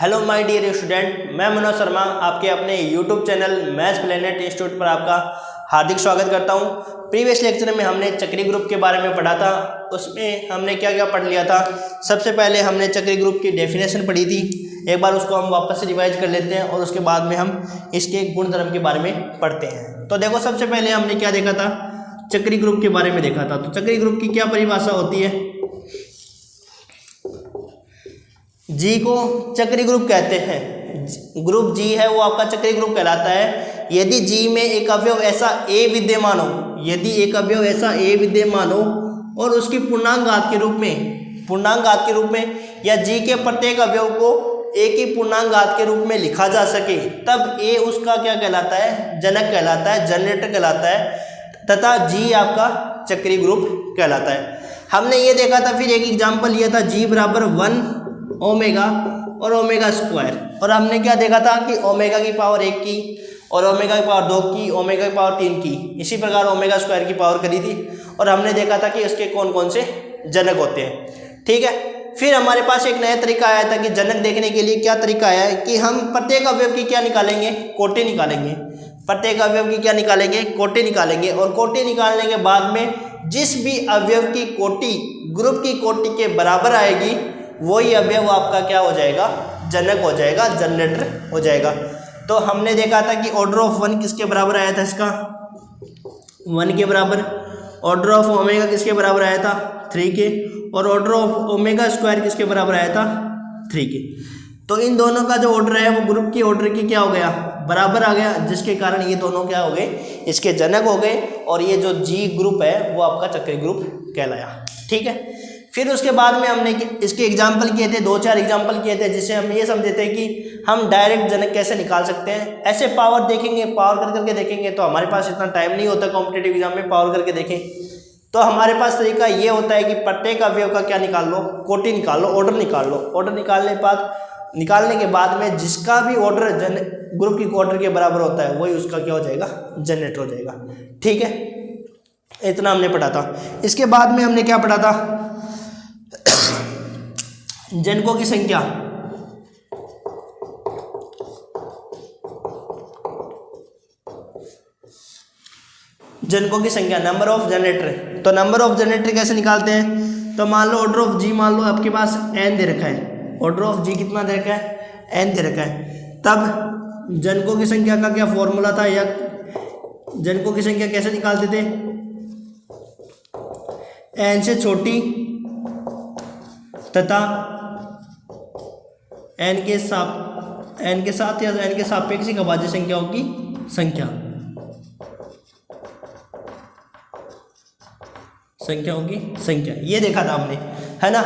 Hello my dear student, मैं मनोज शर्मा आपके अपने YouTube channel maths planet institute पर आपका हार्दिक स्वागत करता हूं। प्रीवियस लेक्चर में हमने चक्री ग्रुप के बारे में पढ़ा था। उसमें हमने क्या क्या पढ़ लिया था। सबसे पहले हमने चक्री ग्रुप की डेफिनेशन पढ़ी थी। एक बार उसको हम वापस से रिवाइज कर लेते हैं और उसके बाद में हम इसके गुणधर्म के बारे में पढ़ते हैं। तो देखो, सबसे पहले हमने क्या देखा था, चक्री ग्रुप के बारे में देखा था। तो चक्री ग्रुप की क्या परिभाषा होती है, जी को चक्री ग्रुप कहते हैं। ग्रुप जी है वो आपका चक्री ग्रुप कहलाता है यदि जी में एक अवयव ऐसा ए विद्यमान हो, यदि एक अवयव ऐसा ए विद्यमान हो और उसकी पूर्णांक घात के रूप में या जी के प्रत्येक अवयव को ए की पूर्णांक घात के रूप में लिखा जा सके, तब ए उसका क्या कहलाता है, जनक कहलाता है, जनरेटर कहलाता है, तथा जी आपका चक्री ग्रुप कहलाता है। हमने ये देखा था, फिर एक एग्जाम्पल लिया था, जी बराबर 1 ओमेगा और ओमेगा स्क्वायर, और हमने क्या देखा था कि ओमेगा की पावर 1 की और ओमेगा की पावर 2 की, ओमेगा की पावर 3 की, इसी प्रकार ओमेगा स्क्वायर की पावर करी थी। और हमने देखा था कि उसके कौन कौन से जनक होते हैं। ठीक है, फिर हमारे पास एक नया तरीका आया था कि जनक देखने के लिए क्या तरीका आया है कि हम प्रत्येक अवयव की क्या निकालेंगे, कोटि निकालेंगे। प्रत्येक अवयव की क्या निकालेंगे, कोटि निकालेंगे। और कोटि निकालने के बाद में जिस भी अवयव की कोटि ग्रुप की कोटि के बराबर आएगी, वही अवयव आपका क्या हो जाएगा, जनक हो जाएगा, जनरेटर हो जाएगा। तो हमने देखा था कि ऑर्डर ऑफ 1 किसके बराबर आया था, इसका 1 के बराबर। ऑर्डर ऑफ ओमेगा किसके बराबर आया था, 3 के। और ऑर्डर ऑफ ओमेगा स्क्वायर किसके बराबर आया था, 3 के। तो इन दोनों का जो ऑर्डर है वो ग्रुप की ऑर्डर की क्या हो गया, बराबर आ गया, जिसके कारण ये दोनों क्या हो गए, इसके जनक हो गए। और ये जो जी ग्रुप है वो आपका चक्री ग्रुप कहलाया। ठीक है, फिर उसके बाद में हमने इसके एग्जाम्पल किए थे, 2-4 एग्जाम्पल किए थे, जिससे हम ये समझे थे कि हम डायरेक्ट जनक कैसे निकाल सकते हैं। ऐसे पावर देखेंगे, पावर करके देखेंगे, तो हमारे पास इतना टाइम नहीं होता कॉम्पिटिटिव एग्जाम में पावर करके देखें। तो हमारे पास तरीका ये होता है कि प्रत्येक अवयव का क्या निकाल लो, कोटि निकाल लो, ऑर्डर निकाल लो। ऑर्डर निकालने के बाद में जिसका भी ऑर्डर ग्रुप की ऑर्डर के बराबर होता है, वही उसका क्या हो जाएगा, जनरेटर हो जाएगा। ठीक है, इतना हमने पढ़ा था। इसके बाद में हमने क्या पढ़ा था, जनकों की संख्या। जनकों की संख्या, नंबर ऑफ जनरेटर। तो नंबर ऑफ जनरेटर कैसे निकालते हैं, तो मान लो ऑर्डर ऑफ जी, मान लो आपके पास n दे रखा है। ऑर्डर ऑफ जी कितना दे रखा है, n दे रखा है। तब जनकों की संख्या का क्या फॉर्मूला था, या जनकों की संख्या कैसे निकालते थे, n से छोटी तथा n के साथ या n के सापेक्षिक अभाज्य संख्याओं की संख्या ये देखा था हमने, है ना।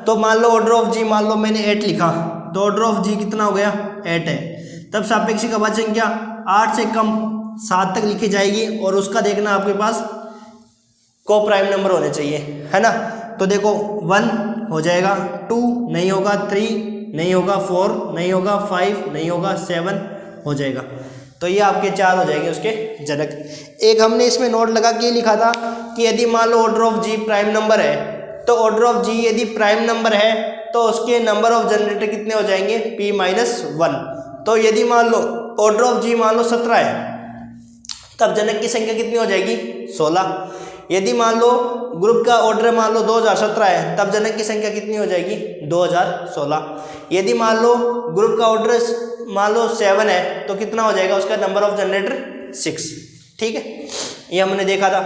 तो मान लो ऑर्डर ऑफ जी, मान लो मैंने 8 लिखा, तो ऑर्डर ऑफ जी कितना हो गया, 8 है। तब सापेक्षिक अभाज्य संख्या 8 से कम 7 तक लिखी जाएगी, और उसका देखना आपके पास को प्राइम नंबर होने चाहिए, है ना। तो देखो 1 हो जाएगा, 2 नहीं होगा, 3 नहीं होगा, 4 नहीं होगा, 5 नहीं होगा, 7 हो जाएगा। तो ये आपके 4 हो जाएंगे उसके जनक। एक हमने इसमें नोट लगा के लिखा था कि यदि मान लो order of G prime number है, तो ऑर्डर ऑफ जी यदि प्राइम नंबर है तो उसके नंबर ऑफ जनरेटर कितने हो जाएंगे, p-1। तो यदि मान लो ऑर्डर ऑफ जी मान लो 17 है, तब जनक की संख्या कितनी हो जाएगी, 16। यदि मान लो ग्रुप का ऑर्डर मान लो 2017 है, तब जनक की संख्या कितनी हो जाएगी, 2016। यदि मान लो ग्रुप का ऑर्डर मान लो 7 है, तो कितना हो जाएगा उसका नंबर ऑफ जनरेटर, 6। ठीक है, ये हमने देखा था।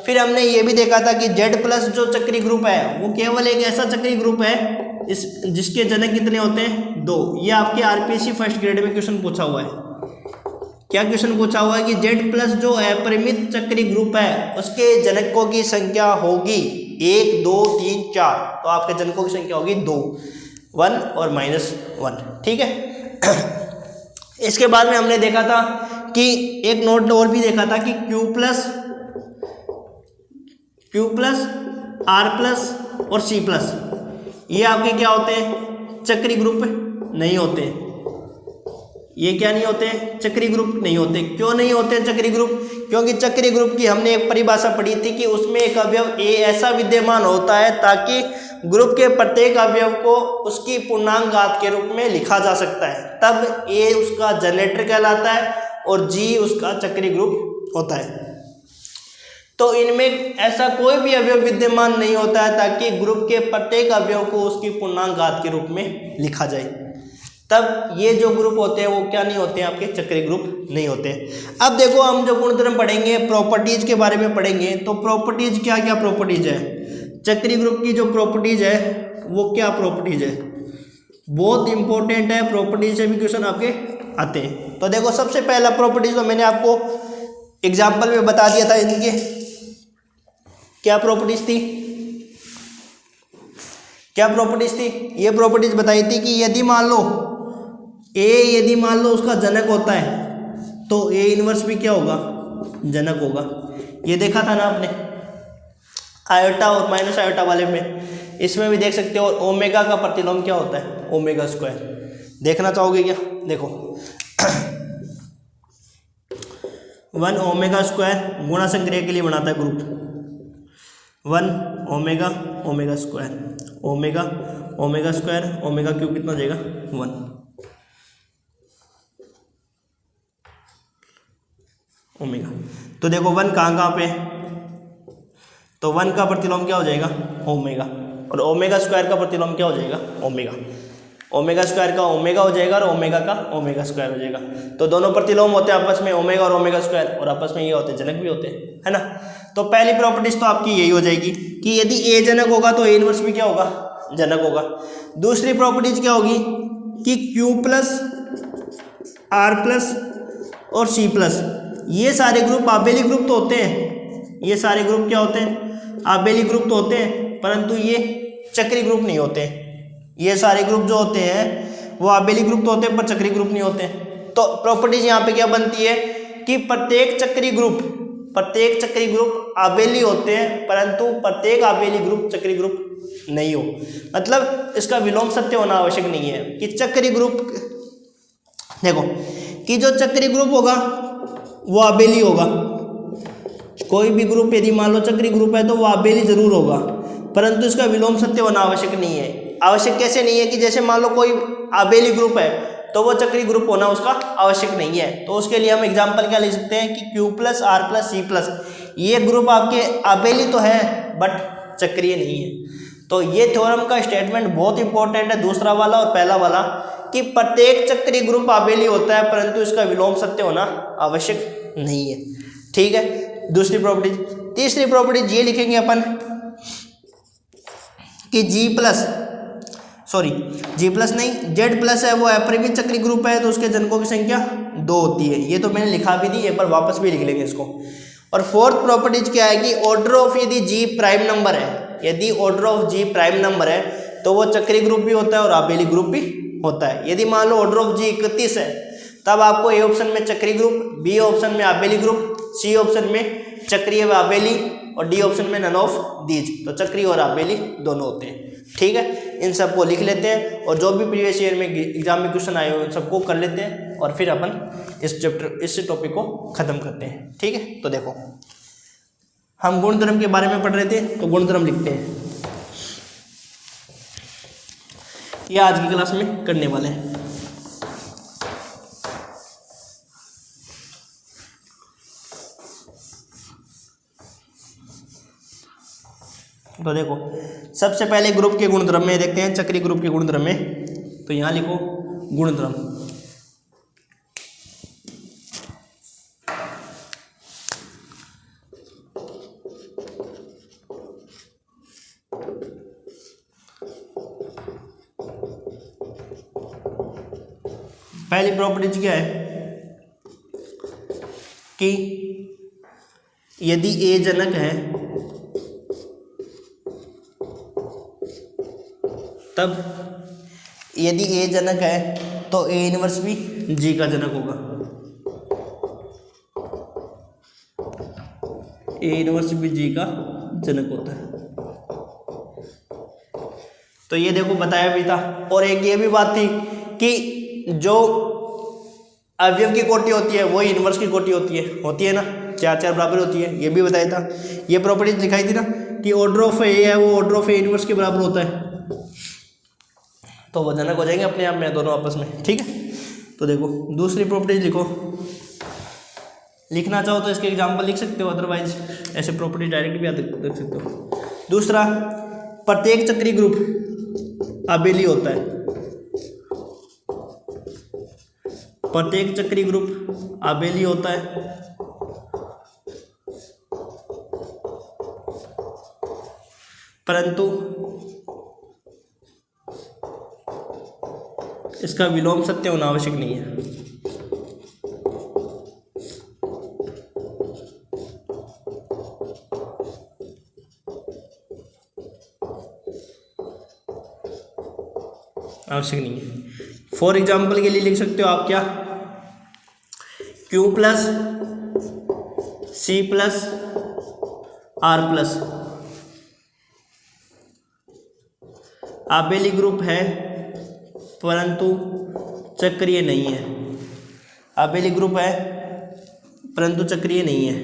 फिर हमने ये भी देखा था कि Z+ जो चक्री ग्रुप है वो केवल एक ऐसा चक्री ग्रुप है जिसके जनक कितने होते हैं, 2। ये आपके RPSC फर्स्ट ग्रेड में क्वेश्चन पूछा हुआ है। क्या क्वेश्चन पूछा हुआ है कि Z+ जो अपरिमित चक्री ग्रुप है उसके जनकों की संख्या होगी 1, 2, 3, 4। तो आपके जनकों की संख्या होगी 2, 1 और -1। ठीक है। इसके बाद में हमने देखा था कि एक नोट और भी देखा था कि Q+, R+ और C+, ये आपके क्या होते हैं, चक्री ग्रुप नहीं होते। ये क्या नहीं होते, चक्री ग्रुप नहीं होते। क्यों नहीं होते चक्री ग्रुप, क्योंकि चक्रीय ग्रुप की हमने एक परिभाषा पढ़ी थी कि उसमें एक अवयव ए ऐसा विद्यमान होता है ताकि ग्रुप के प्रत्येक अवयव को उसकी पूर्णांक घात के रूप में लिखा जा सकता है, तब ए उसका जनरेटर कहलाता है और जी उसका चक्रीय ग्रुप होता है। तो इनमें ऐसा कोई भी अवयव विद्यमान नहीं होता है ताकि ग्रुप के प्रत्येक अवयव को उसकी पूर्णांक घात के रूप में लिखा जाए, तब ये जो ग्रुप होते हैं वो क्या नहीं होते हैं, आपके चक्रीय ग्रुप नहीं होते। अब देखो हम जो गुणधर्म पढ़ेंगे, प्रॉपर्टीज के बारे में पढ़ेंगे, तो प्रॉपर्टीज क्या क्या प्रॉपर्टीज है, चक्रीय ग्रुप की जो प्रॉपर्टीज है वो क्या प्रॉपर्टीज है, बहुत इंपॉर्टेंट है, प्रॉपर्टीज से भी क्वेश्चन आपके आते हैं। तो देखो सबसे पहला प्रॉपर्टीज तो मैंने आपको एग्जाम्पल में बता दिया था, इनके क्या प्रॉपर्टीज थी, क्या प्रॉपर्टीज थी, ये प्रॉपर्टीज बताई थी कि यदि मान लो उसका जनक होता है तो ए इनवर्स भी क्या होगा, जनक होगा। ये देखा था ना आपने आयोटा और माइनस आयोटा वाले में, इसमें भी देख सकते हो। ओमेगा का प्रतिलोम क्या होता है, ओमेगा स्क्वायर। देखना चाहोगे क्या, देखो 1 ओमेगा स्क्वायर गुणा संक्रिया के लिए बनाता है group, 1 omega omega square, omega omega square omega cube कितना हो जाएगा 1, ओमेगा। तो देखो 1 कहाँ पे, तो 1 का प्रतिलोम क्या हो जाएगा, ओमेगा, और ओमेगा स्क्वायर का प्रतिलोम क्या हो जाएगा, ओमेगा। ओमेगा स्क्वायर का ओमेगा हो जाएगा और ओमेगा का ओमेगा स्क्वायर हो जाएगा। तो दोनों प्रतिलोम होते हैं आपस में, ओमेगा और ओमेगा स्क्वायर, और आपस में ये होते हैं जनक भी होते हैं, है ना। तो पहली प्रॉपर्टीज तो आपकी यही हो जाएगी कि यदि ए जनक होगा तो ए इनवर्स भी क्या होगा, जनक होगा। दूसरी प्रॉपर्टीज क्या होगी कि क्यू प्लस आर प्लस और सी प्लस, ये सारे ग्रुप आबेली ग्रुप तो होते हैं, ये सारे ग्रुप क्या होते हैं, आबेली ग्रुप तो होते हैं, परंतु ये चक्रीय ग्रुप नहीं होते। ये सारे ग्रुप जो होते हैं वो आबेली ग्रुप तो होते हैं पर चक्रीय ग्रुप नहीं होते। तो प्रॉपर्टीज यहाँ पे क्या बनती है कि प्रत्येक चक्रीय ग्रुप आबेली होते हैं, परंतु प्रत्येक आबेली ग्रुप चक्रीय ग्रुप नहीं हो। मतलब इसका विलोम सत्य होना आवश्यक नहीं है कि चक्रीय ग्रुप, देखो कि जो चक्रीय ग्रुप होगा वो आबेली होगा। कोई भी ग्रुप यदि मान लो चक्रीय ग्रुप है तो वो आबेली जरूर होगा, परंतु इसका विलोम सत्य होना आवश्यक नहीं है। आवश्यक कैसे नहीं है कि जैसे मान लो कोई आबेली ग्रुप है तो वो चक्रीय ग्रुप होना उसका आवश्यक नहीं है। तो उसके लिए हम एग्जाम्पल क्या ले सकते हैं कि Q plus R plus C plus, ये ग्रुप आपके आबेली तो है बट चक्रीय नहीं है। तो ये थ्योरम का स्टेटमेंट बहुत इंपॉर्टेंट है, दूसरा वाला और पहला वाला, कि प्रत्येक चक्रीय ग्रुप आबेली होता है परंतु इसका विलोम सत्य होना आवश्यक नहीं है। ठीक है, दूसरी प्रॉपर्टी। तीसरी प्रॉपर्टी ये लिखेंगे अपन कि जी प्लस नहीं, जेड प्लस है वो अपरिमित चक्रीय ग्रुप है तो उसके जनकों की संख्या 2 होती है। ये तो मैंने लिखा भी थी, एक बार वापस भी लिख लेंगे इसको। और फोर्थ प्रॉपर्टीज क्या है कि ऑर्डर ऑफ यदि जी प्राइम नंबर है, यदि order of G prime number है तो वो चक्रीय ग्रुप भी होता है और आबेली ग्रुप भी होता है। यदि मान लो ऑर्डर ऑफ जी 31 है तब आपको ए ऑप्शन में चक्रीय ग्रुप, बी ऑप्शन में आबेली ग्रुप, सी ऑप्शन में चक्रीय व आबेली और डी ऑप्शन में नन ऑफ दीज। तो चक्रीय और आबेली दोनों होते हैं। ठीक है, इन सबको लिख लेते हैं और जो भी प्रीवियस ईयर में एग्जाम में क्वेश्चन आए हुए उन सबको कर लेते हैं और फिर अपन इस टॉपिक को खत्म करते हैं। ठीक है, तो देखो हम गुणधर्म के बारे में पढ़ रहे थे तो गुणधर्म लिखते हैं, ये आज की क्लास में करने वाले हैं। तो देखो सबसे पहले ग्रुप के गुणधर्म में देखते हैं, चक्रीय ग्रुप के गुणधर्म में। तो यहां लिखो गुणधर्म। पहली प्रॉपर्टी क्या है कि यदि ए जनक है तब यदि ए जनक है तो ए इनवर्स भी जी का जनक होगा। ए इनवर्स भी जी का जनक होता है। तो ये देखो बताया भी था। और एक ये भी बात थी कि जो अवयव की कोटि होती है वही इनवर्स की कोटि होती है ना। 4 4 बराबर होती है, ये भी बताया था। ये प्रॉपर्टीज दिखाई थी ना कि ऑर्डर ऑफ ए है वो ऑर्डर ऑफ ए इनवर्स के बराबर होता है, तो वो जनक हो जाएंगे अपने आप में दोनों आपस में, ठीक है। तो देखो दूसरी प्रॉपर्टीज लिखो, लिखना चाहो तो इसके एग्जाम्पल लिख सकते हो, अदरवाइज ऐसे प्रॉपर्टी डायरेक्ट भी देख सकते हो। दूसरा, प्रत्येक चक्रीय ग्रुप आबेली होता है, प्रत्येक चक्रीय ग्रुप आबेली होता है, परंतु इसका विलोम सत्य होना आवश्यक नहीं है। आवश्यक नहीं है। फॉर एग्जाम्पल के लिए लिख सकते हो आप क्या, Q plus C plus R plus आबेली ग्रुप है परंतु चक्रीय नहीं है, आबेली ग्रुप है परंतु चक्रीय नहीं है।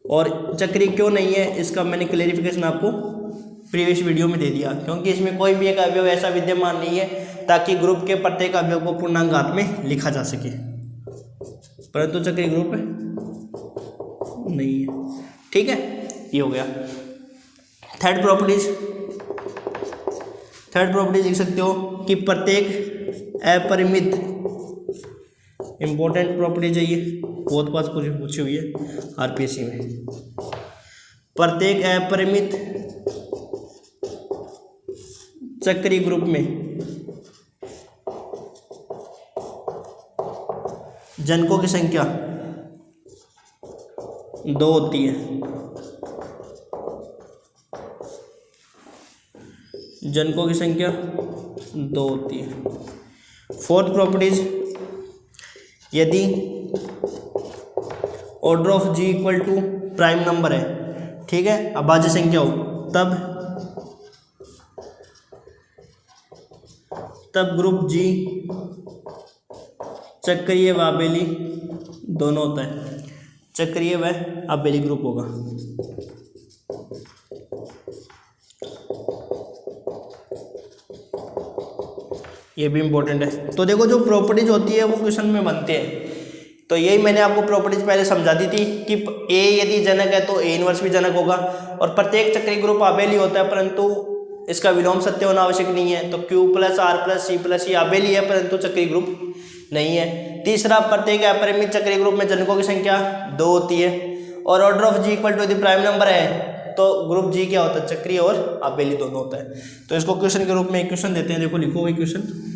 और चक्रीय क्यों नहीं है इसका मैंने क्लेरिफिकेशन आपको प्रीवियस वीडियो में दे दिया, क्योंकि इसमें कोई भी एक अवयव ऐसा विद्यमान नहीं है ताकि ग्रुप के प्रत्येक अवयव को पूर्णांक में लिखा जा सके, परंतु चक्रीय ग्रुप नहीं है, ठीक है। ये हो गया। थर्ड प्रॉपर्टीज लिख सकते हो कि प्रत्येक अपरिमित, इंपॉर्टेंट प्रॉपर्टीज है ये, बहुत पास पूछी हुई है आरपीएससी में। प्रत्येक अपरिमित चक्रीय ग्रुप में जनकों की संख्या 2 होती है, जनकों की संख्या 2 होती है। फोर्थ प्रॉपर्टीज, यदि order of G equal to prime number है, ठीक है, अभाज्य संख्या हो, तब ग्रुप जी चक्रीय व आबेली दोनों होता है, चक्रीय व आबेली ग्रुप होगा। ये भी इंपॉर्टेंट है। तो देखो जो प्रॉपर्टीज होती है वो क्वेश्चन में बनते हैं, तो यही मैंने आपको प्रॉपर्टीज पहले समझा दी थी कि ए यदि जनक है तो ए इनवर्स भी जनक होगा, और प्रत्येक चक्रीय ग्रुप आबेली होता है परंतु इसका विलोम सत्य होना आवश्यक नहीं है। तो Q plus R plus C plus ये आबेली है परंतु चक्रीय ग्रुप नहीं है। तीसरा, प्रत्येक अपरिमित चक्रीय ग्रुप में जनकों की संख्या 2 होती है, और order of G equal to यदि प्राइम नंबर है तो ग्रुप जी क्या होता है, चक्रीय और आबेली दोनों होता है। तो इसको क्वेश्चन के रूप में एक क्वेश्चन देते हैं, देखो लिखो वही क्वेश्चन।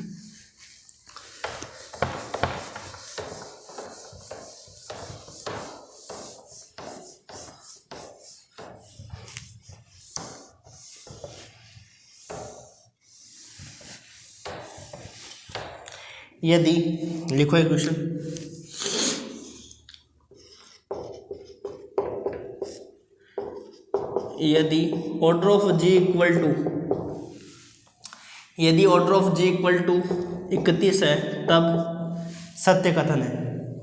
यदि लिखो एक क्वेश्चन, यदि order of G equal to, यदि order of G equal to 31 है तब सत्य कथन है,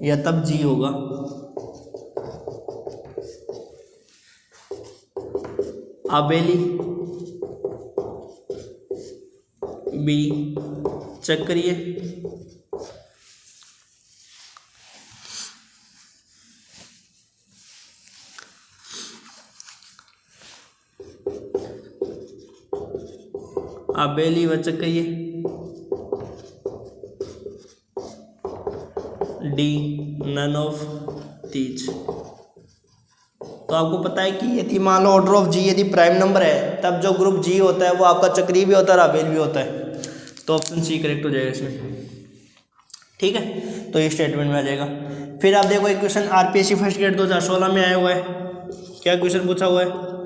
या तब जी होगा। आबेली बी चक्रीय, आबेली व चक्रीय, डी नन ऑफ दीज। तो आपको पता है कि यदि मान लो ऑर्डर ऑफ जी यदि प्राइम नंबर है तब जो ग्रुप जी होता है वो आपका चक्रीय भी होता है और आबेली भी होता है, तो ऑप्शन सी करेक्ट हो जाएगा इसमें, ठीक है। तो ये स्टेटमेंट में आ जाएगा। फिर आप देखो एक क्वेश्चन आरपीएससी फर्स्ट ग्रेड 2016 में आया हुआ है, क्या क्वेश्चन पूछा हुआ है,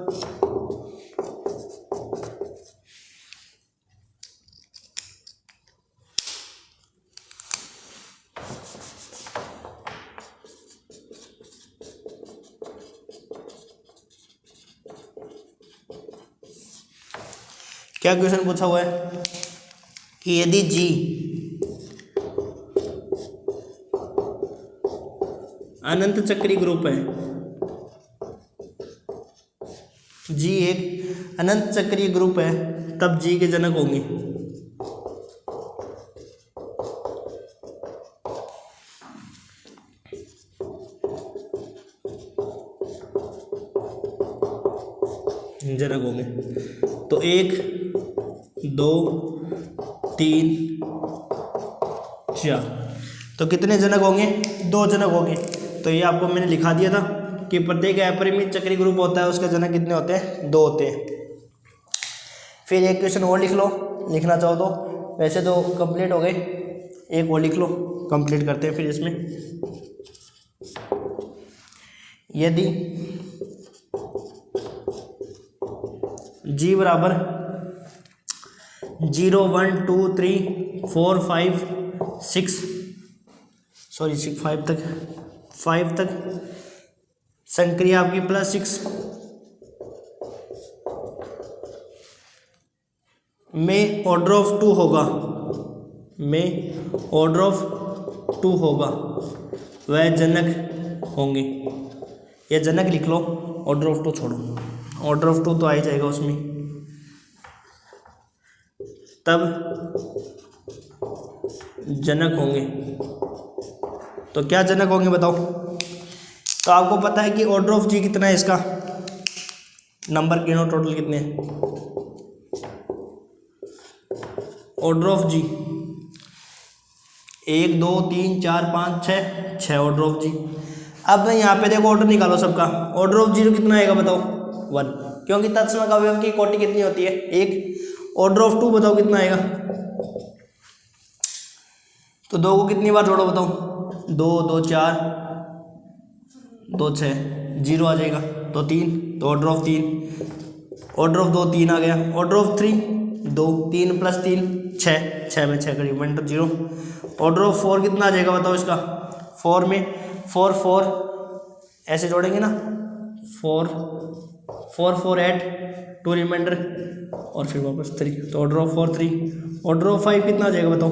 क्या क्वेश्चन पूछा हुआ है कि यदि जी अनंत चक्रीय ग्रुप है, जी एक अनंत चक्रीय ग्रुप है, तब जी के जनक होंगे। जनक होंगे तो 1 2 3 4, तो कितने जनक होंगे? 2 जनक होंगे। तो ये आपको मैंने लिखा दिया था कि प्रत्येक अपरिमित चक्रीय ग्रुप होता है उसके जनक कितने होते हैं? 2 होते हैं। फिर एक क्वेश्चन और लिख लो, लिखना चाहो तो। वैसे तो कंप्लीट हो गए, एक और लिख लो, कंप्लीट करते हैं फिर इसमें। यदि जी बराबर 0 1 2 3 4 5 6 5 तक संक्रिया आपकी +6 में ऑर्डर ऑफ 2 होगा, वह जनक होंगे। या जनक लिख लो, ऑर्डर ऑफ 2 छोड़ो, ऑर्डर ऑफ 2 तो आ ही जाएगा उसमें। तब जनक होंगे। तो क्या जनक होंगे बताओ? तो आपको पता है कि ऑर्डर ऑफ जी कितना है, इसका नंबर गिनो टोटल कितने हैं। Order of G 1 2 3 4 5 6 order of G. अब यहाँ पे देखो ऑर्डर निकालो सबका। ऑर्डर ऑफ जीरो कितना आएगा बताओ? 1, क्योंकि तत्समक अवयव की कोटि कितनी होती है? 1। ऑर्डर ऑफ 2 बताओ कितना आएगा? तो 2 को कितनी बार जोड़ो बताओ? 2 2 4 2 6 0 आ जाएगा, तो 3, तो ऑर्डर ऑफ 3। ऑर्डर ऑफ 2 3 आ गया। ऑर्डर ऑफ 3 2, 3 + 3 6 में 6 का रिमाइंडर 0। ऑर्डर ऑफ 4 कितना आ जाएगा बताओ इसका? 4 में 4 ऐसे जोड़ेंगे ना, 4 8 2 रिमाइंडर और फिर वापस 3, तो ऑर्डर ऑफ 4 3। ऑर्डर ऑफ 5 कितना आ जाएगा बताओ?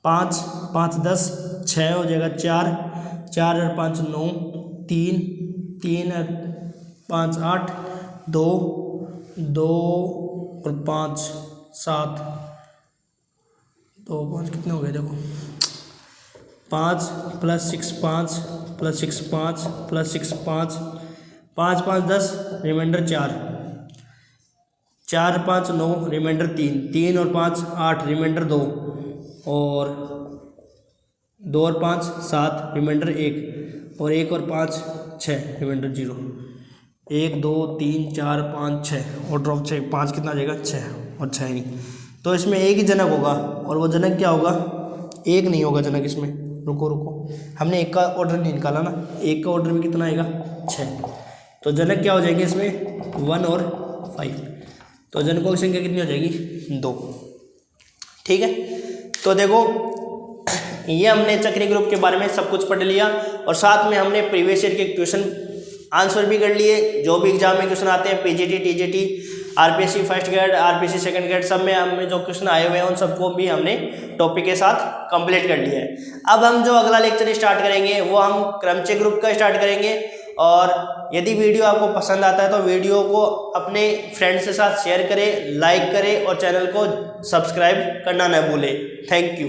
5 5 10 6 हो जाएगा, 4 और 5 9, 3 और 5 8, 2 और 5 7, 2 5 कितने हो गए देखो? 5 + 6 5 + 6 5 + 6 5 5 5 10 रिमाइंडर 4 4 5 9 रिमाइंडर 3 और 5 8 रिमाइंडर 2 और 2 और 5 7 रिमाइंडर 1 और 1 और 5 6 रिमाइंडर 0। 1 2 3 4 5 6 ऑर्डर ऑफ 6, 5 कितना आ जाएगा? 6 और 6 नहीं, तो इसमें एक ही जनक होगा। और वो जनक क्या होगा? एक नहीं होगा जनक इसमें। रुको हमने एक का ऑर्डर नहीं निकाला ना, एक का ऑर्डर में कितना आएगा? 6। तो जनक क्या हो जाएंगे इसमें? 1 और 5। तो जनकों की संख्या कितनी हो जाएगी? 2। ठीक है, तो देखो ये हमने चक्रीय ग्रुप के बारे में सब कुछ पढ़ लिया और साथ में हमने प्रीवियस ईयर के क्वेश्चन आंसर भी कर लिए। जो भी एग्जाम में क्वेश्चन आते हैं PGT, TGT, RPSC first grade, RPSC second grade, सब में हमें जो क्वेश्चन आए हुए हैं उन सबको भी हमने टॉपिक के साथ कंप्लीट कर लिया है। अब हम जो अगला लेक्चर स्टार्ट करेंगे वो हम क्रमचय ग्रुप का स्टार्ट करेंगे। और यदि वीडियो आपको पसंद आता है तो वीडियो को अपने फ्रेंड्स के साथ शेयर करें, लाइक करें और चैनल को सब्सक्राइब करना न भूलें। Thank you.